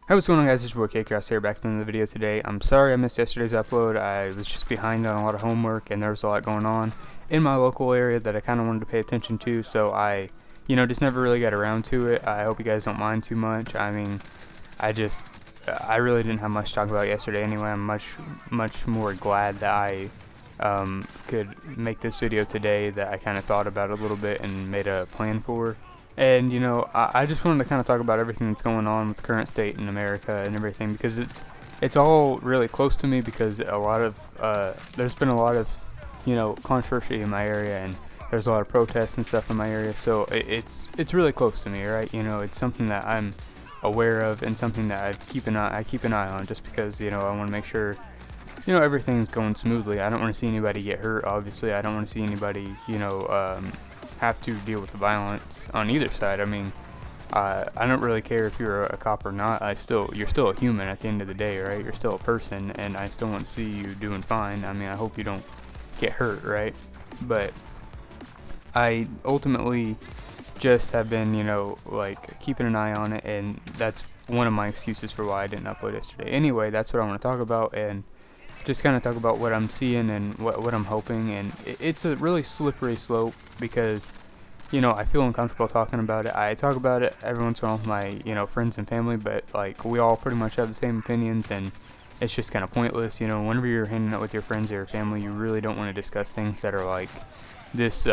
Hey, what's going on, guys? It's your boy K-Cross here, back in the video today. I'm sorry I missed yesterday's upload. I was just behind on a lot of homework, and there was a lot going on in my local area that I kind of wanted to pay attention to, so I, just never really got around to it. I hope you guys don't mind too much. I mean, I really didn't have much to talk about yesterday anyway. I'm much more glad that I could make this video today, that I kind of thought about a little bit and made a plan for. And I just wanted to kind of talk about everything that's going on with the current state in America and everything, because it's all really close to me, because there's been a lot of controversy in my area, and there's a lot of protests and stuff in my area, so it's really close to me, right? It's something that I'm aware of, and something that I keep an eye on, just because I want to make sure everything's going smoothly. I don't want to see anybody get hurt. Obviously, I don't want to see anybody have to deal with the violence on either side. I mean, I don't really care if you're a cop or not. You're still a human at the end of the day, right? You're still a person, and I still want to see you doing fine. I mean, I hope you don't get hurt, right? But I ultimately just have been, keeping an eye on it, and that's one of my excuses for why I didn't upload yesterday. Anyway, that's what I want to talk about, and just kind of talk about what I'm seeing and what I'm hoping. And it's a really slippery slope, because I feel uncomfortable talking about it. I talk about it every once in a while with my friends and family, but we all pretty much have the same opinions, and it's just kind of pointless. Whenever you're hanging out with your friends or your family, you really don't want to discuss things that are like this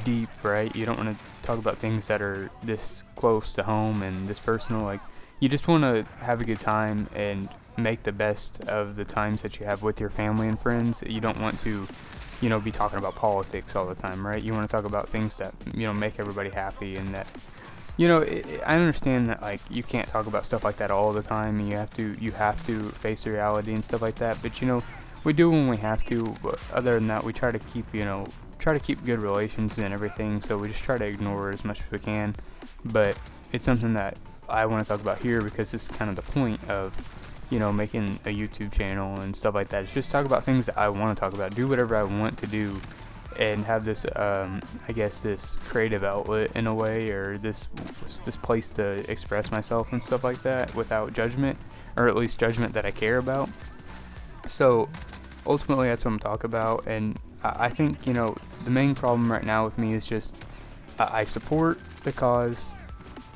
deep, right? You don't want to talk about things that are this close to home and this personal. You just want to have a good time and make the best of the times that you have with your family and friends. You don't want to be talking about politics all the time, right? You want to talk about things that make everybody happy, and that I understand that you can't talk about stuff like that all the time, and you have to face the reality and stuff like that, but we do when we have to. But other than that, we try to keep good relations and everything, so we just try to ignore it as much as we can. But it's something that I want to talk about here, because this is kind of the point of making a YouTube channel and stuff like that. It's just talk about things that I want to talk about, do whatever I want to do, and have this I guess this creative outlet in a way, or this place to express myself and stuff like that without judgment, or at least judgment that I care about. So ultimately, that's what I'm talking about. And I think the main problem right now with me is just I support the cause.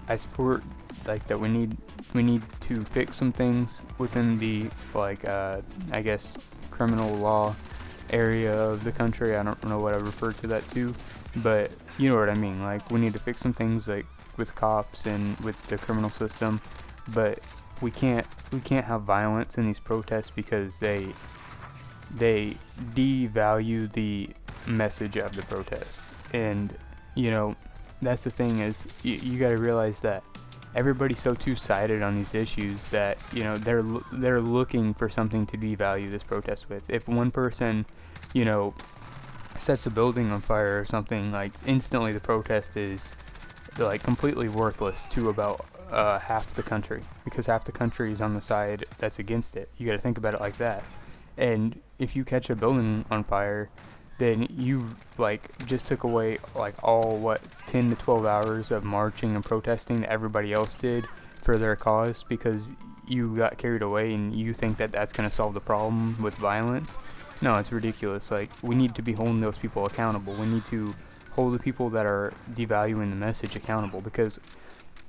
I support that we need to fix some things within the I guess criminal law area of the country. I don't know what I refer to that to, but you know what I mean. We need to fix some things with cops and with the criminal system, but we can't have violence in these protests, because they devalue the message of the protest. And that's the thing, is you got to realize that everybody's so two-sided on these issues that they're looking for something to devalue this protest with. If one person sets a building on fire or something, instantly the protest is completely worthless to about half the country, because half the country is on the side that's against it. You got to think about it like that. And if you catch a building on fire, then you just took away all 10 to 12 hours of marching and protesting that everybody else did for their cause, because you got carried away and you think that that's going to solve the problem with violence. No, it's ridiculous. We need to be holding those people accountable. We need to hold the people that are devaluing the message accountable, because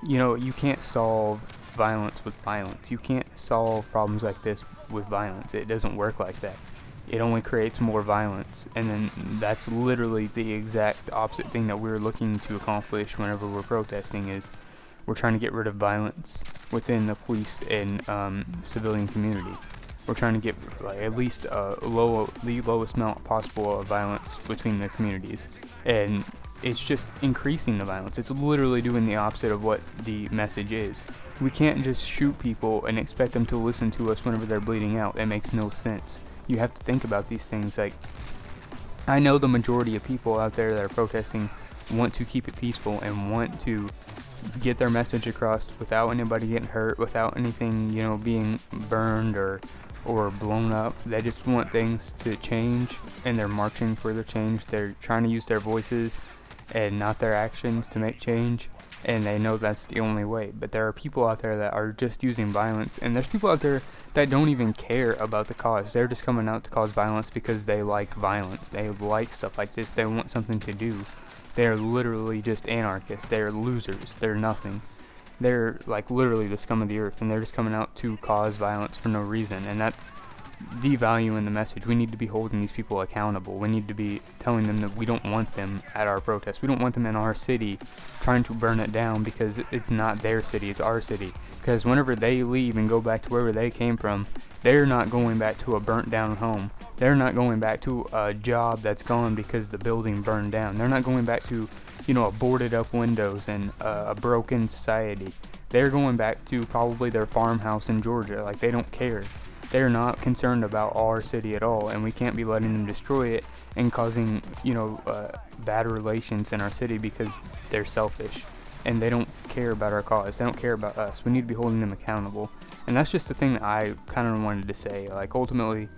you can't solve violence with violence. You can't solve problems like this with violence. It doesn't work like that. It only creates more violence, and then that's literally the exact opposite thing that we're looking to accomplish whenever we're protesting. Is we're trying to get rid of violence within the police and civilian community. We're trying to get at least the lowest amount possible of violence between the communities, and it's just increasing the violence. It's literally doing the opposite of what the message is. We can't just shoot people and expect them to listen to us whenever they're bleeding out. That makes no sense. You have to think about these things. I know the majority of people out there that are protesting want to keep it peaceful and want to get their message across without anybody getting hurt, without anything being burned or blown up. They just want things to change, and they're marching for their change. They're trying to use their voices and not their actions to make change. and they know that's the only way. But there are people out there that are just using violence, and there's people out there that don't even care about the cause. They're just coming out to cause violence because they like violence. They like stuff like this. They want something to do. They're literally just anarchists. They're losers. They're nothing. They're like literally the scum of the earth, and they're just coming out to cause violence for no reason. And that's devaluing the message. We need to be holding these people accountable. We need to be telling them that we don't want them at our protests. We don't want them in our city trying to burn it down, because it's not their city, it's our city. Because whenever they leave and go back to wherever they came from, they're not going back to a burnt down home. They're not going back to a job that's gone because the building burned down. They're not going back to, a boarded up windows and a broken society. They're going back to probably their farmhouse in Georgia. Like, they don't care. They're not concerned about our city at all, and we can't be letting them destroy it and causing, bad relations in our city because they're selfish and they don't care about our cause. They don't care about us. We need to be holding them accountable. And that's just the thing that I kind of wanted to say. Like, ultimately,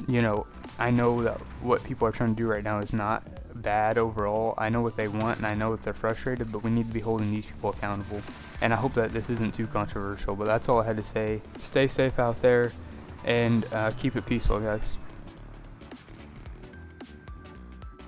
I know that what people are trying to do right now is not bad overall. I know what they want, and I know that they're frustrated, but we need to be holding these people accountable. And I hope that this isn't too controversial, but that's all I had to say. Stay safe out there, and keep it peaceful, guys.